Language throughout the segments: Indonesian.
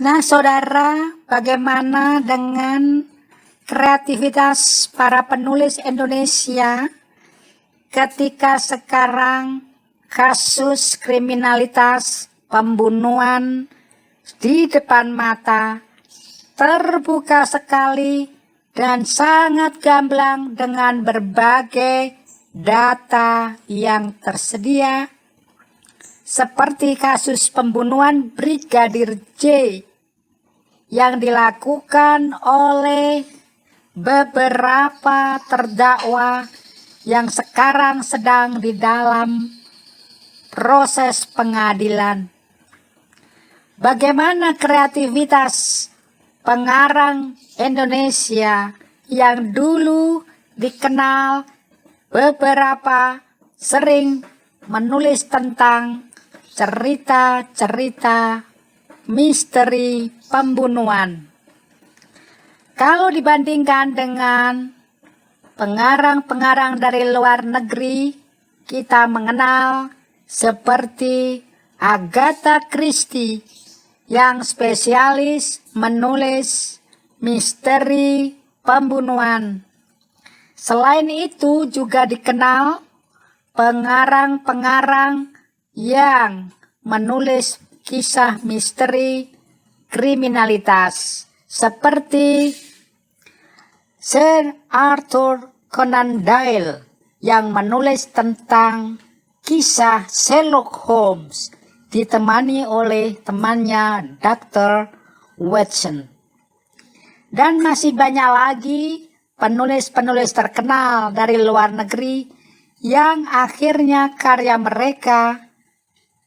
Nah, saudara, bagaimana dengan kreativitas para penulis Indonesia ketika sekarang kasus kriminalitas pembunuhan di depan mata terbuka sekali dan sangat gamblang dengan berbagai data yang tersedia, seperti kasus pembunuhan Brigadir J yang dilakukan oleh beberapa terdakwa yang sekarang sedang di dalam proses pengadilan. Bagaimana kreativitas pengarang Indonesia yang dulu dikenal beberapa sering menulis tentang cerita-cerita misteri pembunuhan. Kalau dibandingkan dengan pengarang-pengarang dari luar negeri, kita mengenal seperti Agatha Christie yang spesialis menulis misteri pembunuhan. Selain itu juga dikenal pengarang-pengarang yang menulis kisah misteri kriminalitas seperti Sir Arthur Conan Doyle yang menulis tentang kisah Sherlock Holmes ditemani oleh temannya Dr. Watson. Dan masih banyak lagi penulis-penulis terkenal dari luar negeri yang akhirnya karya mereka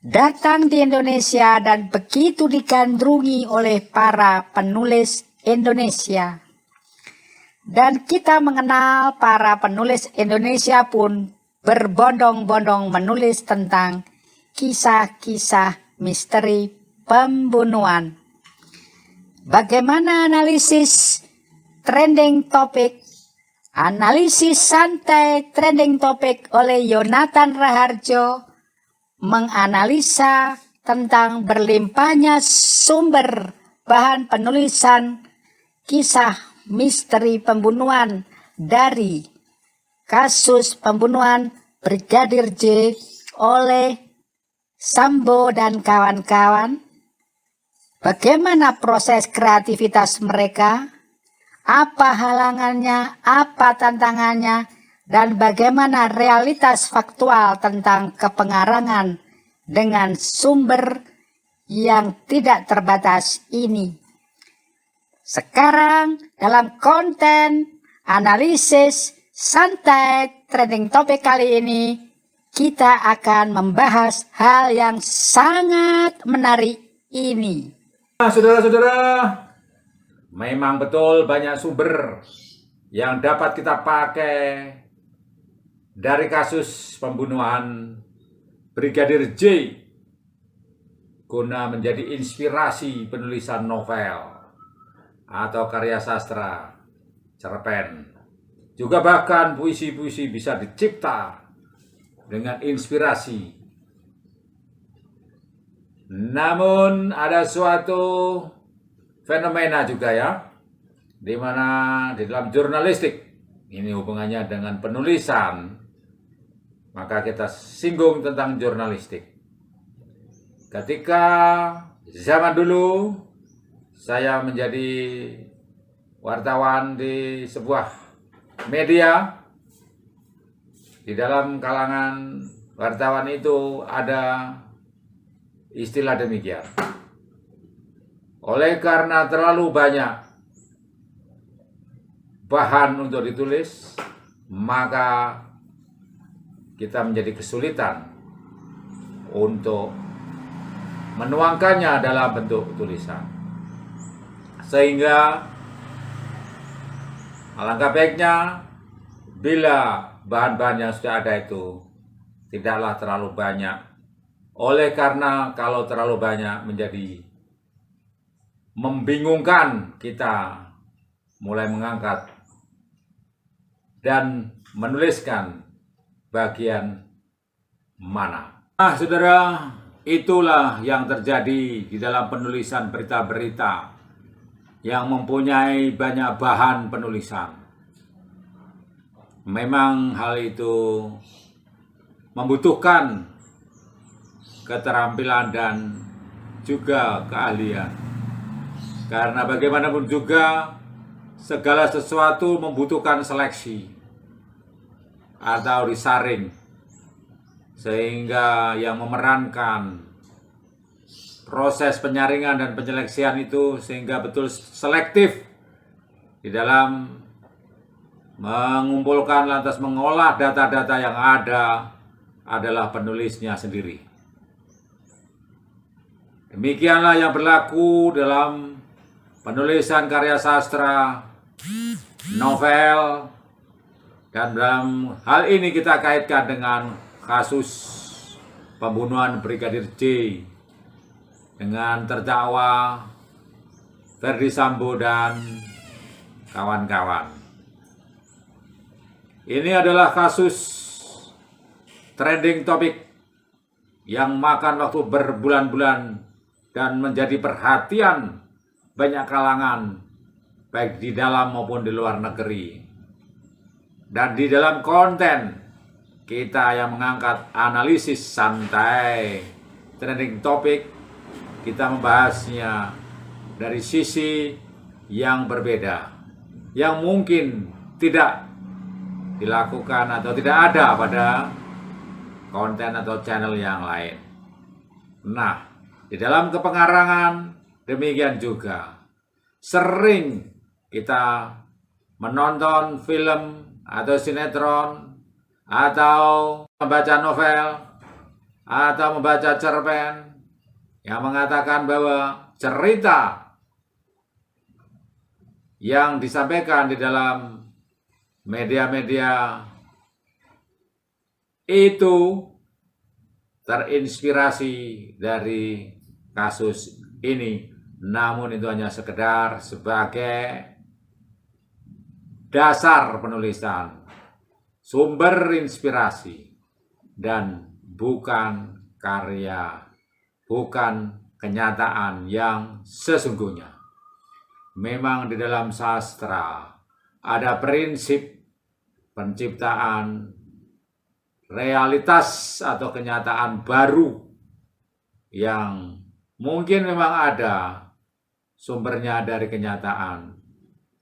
datang di Indonesia dan begitu digandrungi oleh para penulis Indonesia. Dan kita mengenal para penulis Indonesia pun berbondong-bondong menulis tentang kisah-kisah misteri pembunuhan. Bagaimana analisis trending topik? Analisis santai trending topik oleh Yonatan Raharjo menganalisa tentang berlimpahnya sumber bahan penulisan kisah misteri pembunuhan dari kasus pembunuhan Brigadir J oleh Sambo dan kawan-kawan. Bagaimana proses kreativitas mereka? Apa halangannya? Apa tantangannya? Dan bagaimana realitas faktual tentang kepengarangan dengan sumber yang tidak terbatas ini? Sekarang dalam konten analisis santai trending topik kali ini, kita akan membahas hal yang sangat menarik ini. Nah, saudara-saudara, memang betul banyak sumber yang dapat kita pakai dari kasus pembunuhan Brigadir J guna menjadi inspirasi penulisan novel atau karya sastra, cerpen. Juga bahkan puisi-puisi bisa dicipta dengan inspirasi. Namun ada suatu fenomena juga ya, di mana di dalam jurnalistik, ini hubungannya dengan penulisan, maka kita singgung tentang jurnalistik. Ketika zaman dulu saya menjadi wartawan di sebuah media, di dalam kalangan wartawan itu ada istilah demikian. Oleh karena terlalu banyak bahan untuk ditulis, maka kita menjadi kesulitan untuk menuangkannya dalam bentuk tulisan. Sehingga alangkah baiknya bila bahan-bahan yang sudah ada itu tidaklah terlalu banyak. Oleh karena kalau terlalu banyak menjadi membingungkan kita mulai mengangkat dan menuliskan bagian mana. Nah, saudara, itulah yang terjadi di dalam penulisan berita-berita yang mempunyai banyak bahan penulisan. Memang hal itu membutuhkan keterampilan dan juga keahlian. Karena bagaimanapun juga segala sesuatu membutuhkan seleksi atau disaring, sehingga yang memerankan proses penyaringan dan penyeleksian itu sehingga betul selektif di dalam mengumpulkan lantas mengolah data-data yang ada adalah penulisnya sendiri. Demikianlah yang berlaku dalam penulisan karya sastra, novel, dan dalam hal ini kita kaitkan dengan kasus pembunuhan Brigadir J dengan terdakwa Ferdy Sambo dan kawan-kawan. Ini adalah kasus trending topik yang makan waktu berbulan-bulan dan menjadi perhatian banyak kalangan, baik di dalam maupun di luar negeri. Dan di dalam konten kita yang mengangkat analisis santai trending topik, kita membahasnya dari sisi yang berbeda, yang mungkin tidak dilakukan atau tidak ada pada konten atau channel yang lain. Nah, di dalam kepengarangan demikian juga sering kita menonton film atau sinetron atau membaca novel atau membaca cerpen yang mengatakan bahwa cerita yang disampaikan di dalam media-media itu terinspirasi dari kasus ini, namun itu hanya sekedar sebagai dasar penulisan, sumber inspirasi, dan bukan karya, bukan kenyataan yang sesungguhnya. Memang di dalam sastra ada prinsip penciptaan realitas atau kenyataan baru yang mungkin memang ada sumbernya dari kenyataan.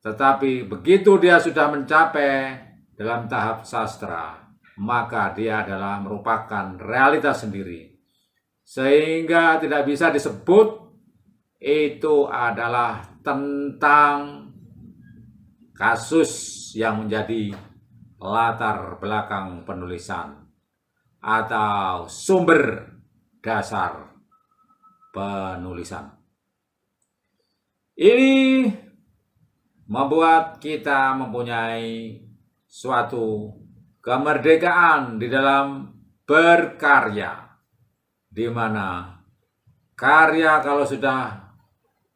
Tetapi begitu dia sudah mencapai dalam tahap sastra, maka dia adalah merupakan realitas sendiri. Sehingga tidak bisa disebut itu adalah tentang kasus yang menjadi latar belakang penulisan atau sumber dasar penulisan. Ini membuat kita mempunyai suatu kemerdekaan di dalam berkarya, di mana karya kalau sudah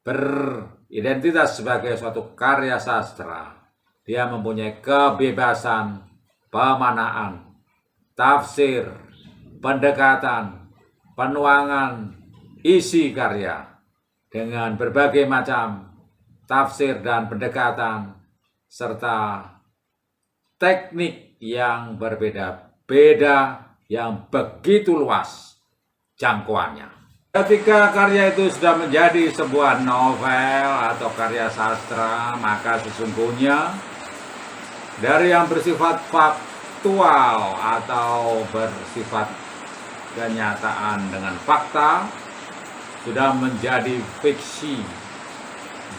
beridentitas sebagai suatu karya sastra, dia mempunyai kebebasan pemanaan, tafsir, pendekatan, penuangan, isi karya dengan berbagai macam tafsir dan pendekatan serta teknik yang berbeda-beda yang begitu luas jangkauannya. Ketika karya itu sudah menjadi sebuah novel atau karya sastra, maka sesungguhnya dari yang bersifat faktual atau bersifat kenyataan dengan fakta sudah menjadi fiksi.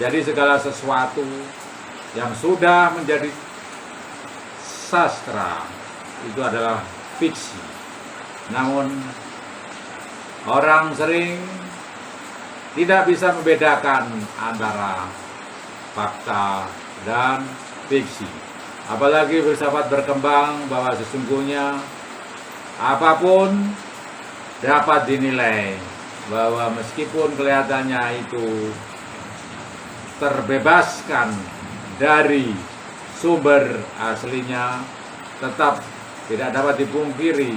Jadi segala sesuatu yang sudah menjadi sastra itu adalah fiksi. Namun orang sering tidak bisa membedakan antara fakta dan fiksi. Apalagi filsafat berkembang bahwa sesungguhnya apapun dapat dinilai bahwa meskipun kelihatannya itu terbebaskan dari sumber aslinya, tetap tidak dapat dipungkiri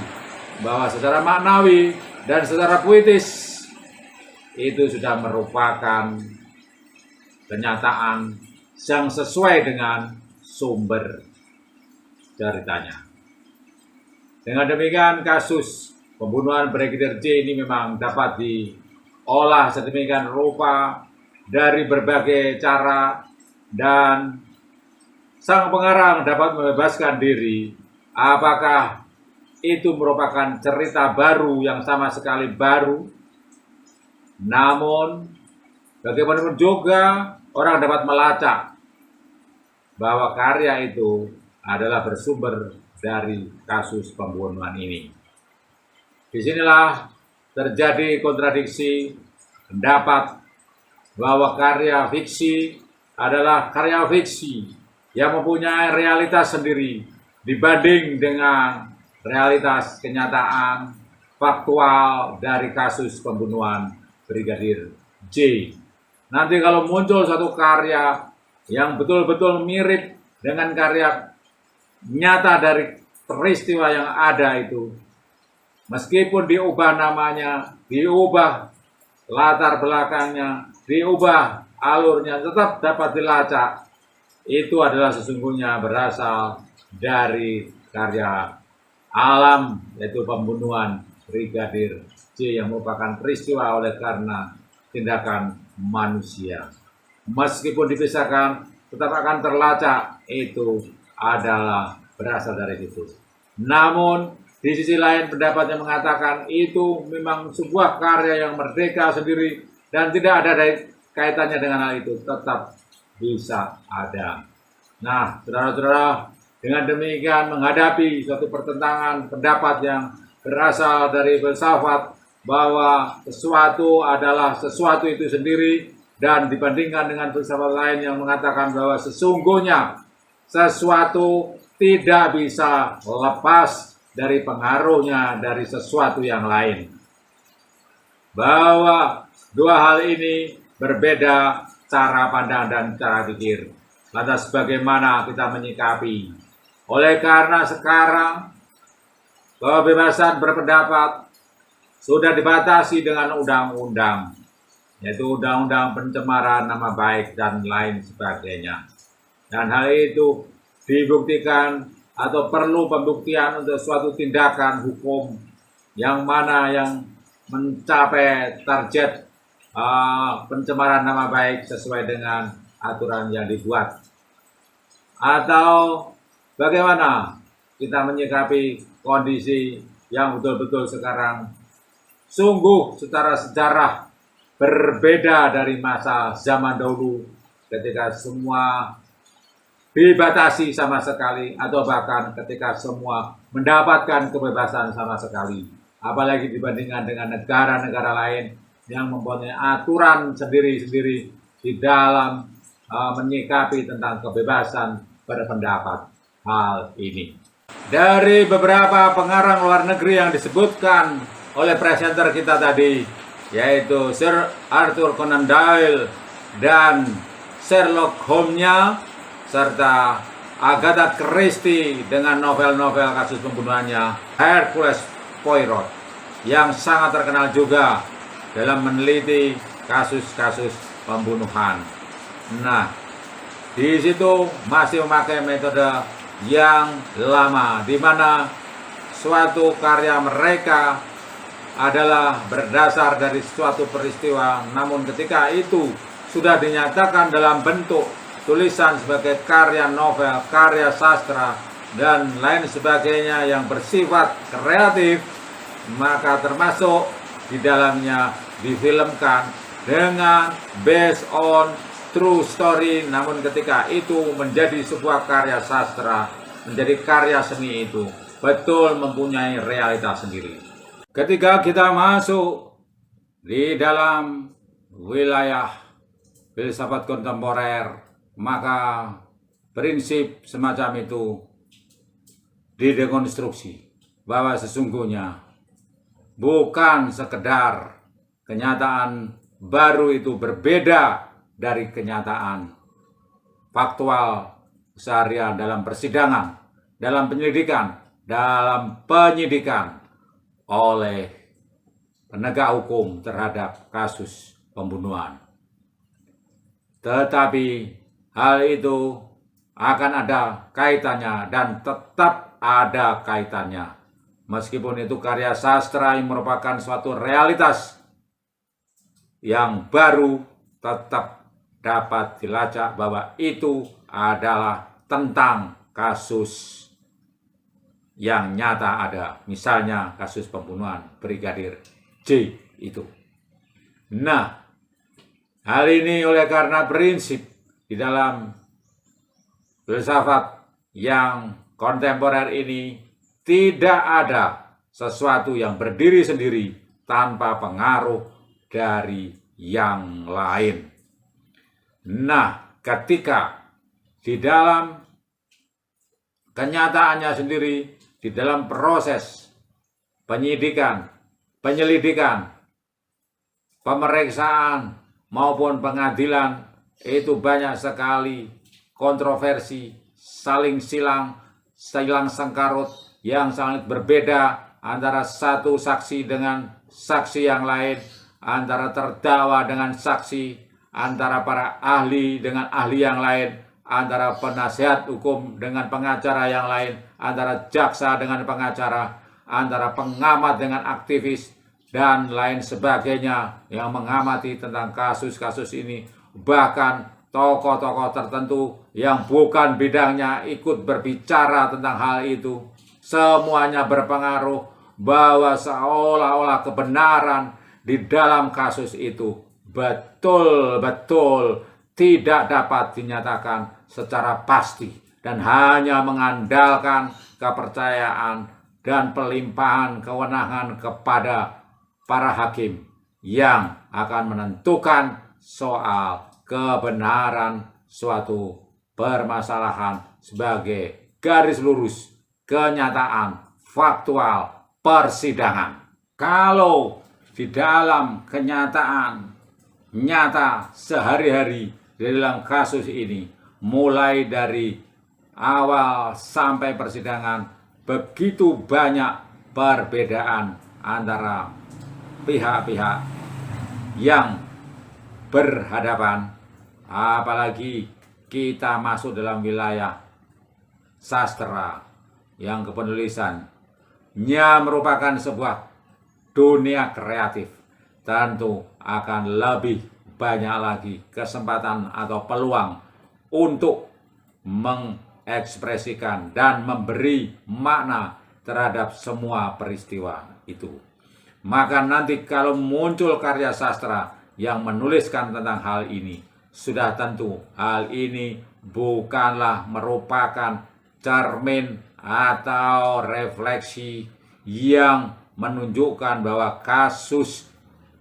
bahwa secara maknawi dan secara puitis itu sudah merupakan kenyataan yang sesuai dengan sumber ceritanya. Dengan demikian, kasus pembunuhan Brigadir J ini memang dapat diolah sedemikian rupa dari berbagai cara, dan sang pengarang dapat membebaskan diri. Apakah itu merupakan cerita baru yang sama sekali baru? Namun, bagaimanapun juga orang dapat melacak bahwa karya itu adalah bersumber dari kasus pembunuhan ini. Disinilah terjadi kontradiksi pendapat bahwa karya fiksi adalah karya fiksi yang mempunyai realitas sendiri dibanding dengan realitas kenyataan faktual dari kasus pembunuhan Brigadir J. Nanti kalau muncul satu karya yang betul-betul mirip dengan karya nyata dari peristiwa yang ada itu, meskipun diubah namanya, diubah latar belakangnya, diubah alurnya, tetap dapat dilacak itu adalah sesungguhnya berasal dari karya alam, yaitu pembunuhan Brigadir J yang merupakan peristiwa oleh karena tindakan manusia. Meskipun dipisahkan, tetap akan terlacak itu adalah berasal dari situ. Namun di sisi lain pendapat yang mengatakan itu memang sebuah karya yang merdeka sendiri dan tidak ada kaitannya dengan hal itu, tetap bisa ada. Nah, saudara-saudara, dengan demikian menghadapi suatu pertentangan pendapat yang berasal dari filsafat bahwa sesuatu adalah sesuatu itu sendiri, dan dibandingkan dengan filsafat lain yang mengatakan bahwa sesungguhnya sesuatu tidak bisa lepas dari pengaruhnya dari sesuatu yang lain. Bahwa dua hal ini berbeda cara pandang dan cara pikir. Lantas bagaimana kita menyikapi? Oleh karena sekarang kebebasan berpendapat sudah dibatasi dengan undang-undang, yaitu undang-undang pencemaran nama baik dan lain sebagainya. Dan hal itu dibuktikan atau perlu pembuktian untuk suatu tindakan hukum yang mana yang mencapai target pencemaran nama baik sesuai dengan aturan yang dibuat. Atau bagaimana kita menyikapi kondisi yang betul-betul sekarang sungguh secara sejarah berbeda dari masa zaman dahulu ketika semua dibatasi sama sekali, atau bahkan ketika semua mendapatkan kebebasan sama sekali. Apalagi dibandingkan dengan negara-negara lain yang mempunyai aturan sendiri-sendiri di dalam menyikapi tentang kebebasan berpendapat hal ini. Dari beberapa pengarang luar negeri yang disebutkan oleh presenter kita tadi, yaitu Sir Arthur Conan Doyle dan Sherlock Holmes-nya, serta Agatha Christie dengan novel-novel kasus pembunuhannya, Hercule Poirot, yang sangat terkenal juga dalam meneliti kasus-kasus pembunuhan. Nah, di situ masih memakai metode yang lama, di mana suatu karya mereka adalah berdasar dari suatu peristiwa, namun ketika itu sudah dinyatakan dalam bentuk tulisan sebagai karya novel, karya sastra, dan lain sebagainya yang bersifat kreatif, maka termasuk di dalamnya difilmkan dengan based on true story, namun ketika itu menjadi sebuah karya sastra, menjadi karya seni, itu betul mempunyai realitas sendiri. Ketika kita masuk di dalam wilayah filsafat kontemporer, maka prinsip semacam itu didekonstruksi bahwa sesungguhnya bukan sekedar kenyataan baru itu berbeda dari kenyataan faktual seharian dalam persidangan, dalam penyelidikan, dalam penyidikan oleh penegak hukum terhadap kasus pembunuhan. Tetapi hal itu akan ada kaitannya dan tetap ada kaitannya. Meskipun itu karya sastra yang merupakan suatu realitas yang baru, tetap dapat dilacak bahwa itu adalah tentang kasus yang nyata ada. Misalnya kasus pembunuhan Brigadir J itu. Nah, hal ini oleh karena prinsip di dalam filsafat yang kontemporer ini tidak ada sesuatu yang berdiri sendiri tanpa pengaruh dari yang lain. Nah, ketika di dalam kenyataannya sendiri, di dalam proses penyidikan, penyelidikan, pemeriksaan maupun pengadilan, itu banyak sekali kontroversi, saling silang sengkarut yang sangat berbeda antara satu saksi dengan saksi yang lain, antara terdakwa dengan saksi, antara para ahli dengan ahli yang lain, antara penasihat hukum dengan pengacara yang lain, antara jaksa dengan pengacara, antara pengamat dengan aktivis, dan lain sebagainya yang mengamati tentang kasus-kasus ini. Bahkan tokoh-tokoh tertentu yang bukan bidangnya ikut berbicara tentang hal itu. Semuanya berpengaruh bahwa seolah-olah kebenaran di dalam kasus itu betul-betul tidak dapat dinyatakan secara pasti dan hanya mengandalkan kepercayaan dan pelimpahan kewenangan kepada para hakim yang akan menentukan soal kebenaran suatu permasalahan sebagai garis lurus kenyataan faktual persidangan. Kalau di dalam kenyataan nyata sehari-hari dalam kasus ini, mulai dari awal sampai persidangan, begitu banyak perbedaan antara pihak-pihak yang berhadapan, apalagi kita masuk dalam wilayah sastra yang kepenulisannya merupakan sebuah dunia kreatif. Tentu akan lebih banyak lagi kesempatan atau peluang untuk mengekspresikan dan memberi makna terhadap semua peristiwa itu. Maka nanti kalau muncul karya sastra yang menuliskan tentang hal ini, sudah tentu hal ini bukanlah merupakan cermin atau refleksi yang menunjukkan bahwa kasus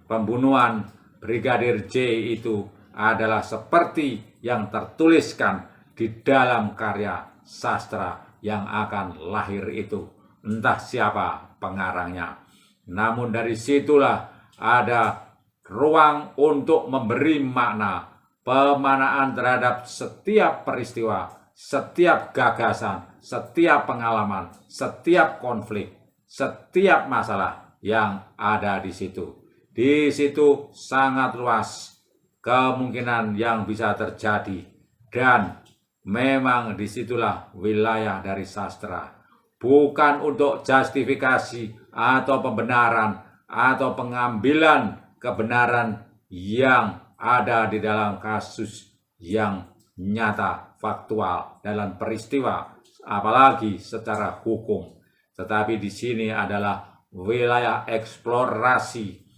pembunuhan Brigadir J itu adalah seperti yang tertuliskan di dalam karya sastra yang akan lahir itu. Entah siapa pengarangnya. Namun dari situlah ada ruang untuk memberi makna, pemaknaan terhadap setiap peristiwa, setiap gagasan, setiap pengalaman, setiap konflik, setiap masalah yang ada di situ. Di situ sangat luas kemungkinan yang bisa terjadi, dan memang disitulah wilayah dari sastra. Bukan untuk justifikasi atau pembenaran atau pengambilan kebenaran yang ada di dalam kasus yang nyata, faktual dalam peristiwa, apalagi secara hukum. Tetapi di sini adalah wilayah eksplorasi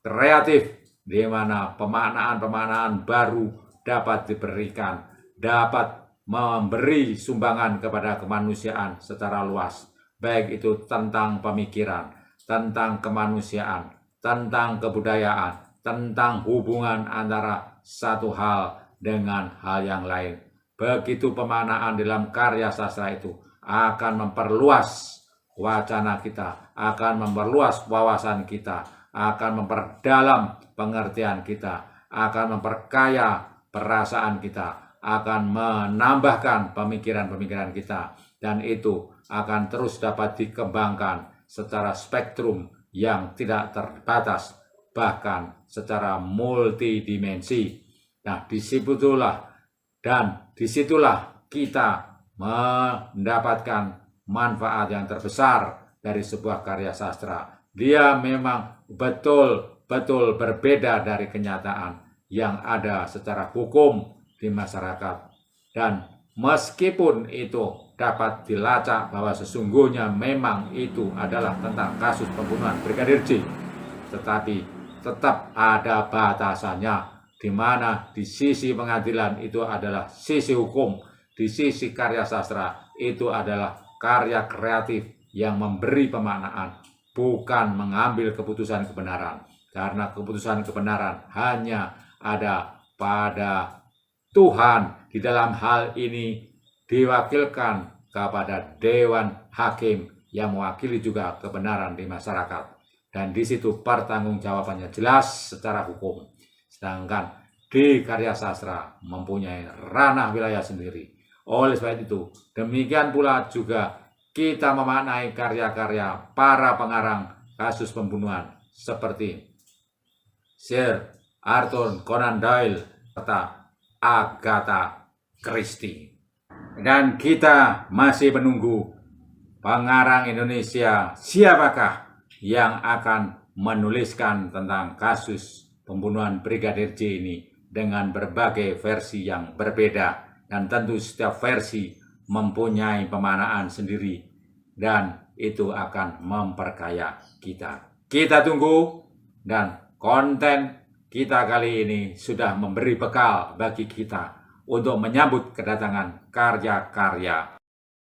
kreatif, di mana pemaknaan-pemaknaan baru dapat diberikan, dapat memberi sumbangan kepada kemanusiaan secara luas, baik itu tentang pemikiran, tentang kemanusiaan, tentang kebudayaan, tentang hubungan antara satu hal dengan hal yang lain. Begitu pemaknaan dalam karya sastra itu akan memperluas wacana kita, akan memperluas wawasan kita, akan memperdalam pengertian kita, akan memperkaya perasaan kita, akan menambahkan pemikiran-pemikiran kita, dan itu akan terus dapat dikembangkan secara spektrum yang tidak terbatas, bahkan secara multidimensi. Nah, disitulah kita mendapatkan manfaat yang terbesar dari sebuah karya sastra. Dia memang betul-betul berbeda dari kenyataan yang ada secara hukum di masyarakat. Dan meskipun itu dapat dilacak bahwa sesungguhnya memang itu adalah tentang kasus pembunuhan Brigadir J, tetapi tetap ada batasannya, di mana di sisi pengadilan itu adalah sisi hukum, di sisi karya sastra itu adalah karya kreatif yang memberi pemaknaan, bukan mengambil keputusan kebenaran. Karena keputusan kebenaran hanya ada pada Tuhan. Di dalam hal ini diwakilkan kepada Dewan Hakim yang mewakili juga kebenaran di masyarakat. Dan di situ pertanggungjawabannya jelas secara hukum. Sedangkan di karya sastra mempunyai ranah wilayah sendiri. Oleh sebab itu, demikian pula juga kita memaknai karya-karya para pengarang kasus pembunuhan seperti Sir Arthur Conan Doyle serta Agatha Christie. Dan kita masih menunggu pengarang Indonesia siapakah yang akan menuliskan tentang kasus pembunuhan Brigadir J ini dengan berbagai versi yang berbeda. Dan tentu setiap versi mempunyai pemaknaan sendiri dan itu akan memperkaya kita. Kita tunggu, dan konten kita kali ini sudah memberi bekal bagi kita untuk menyambut kedatangan karya-karya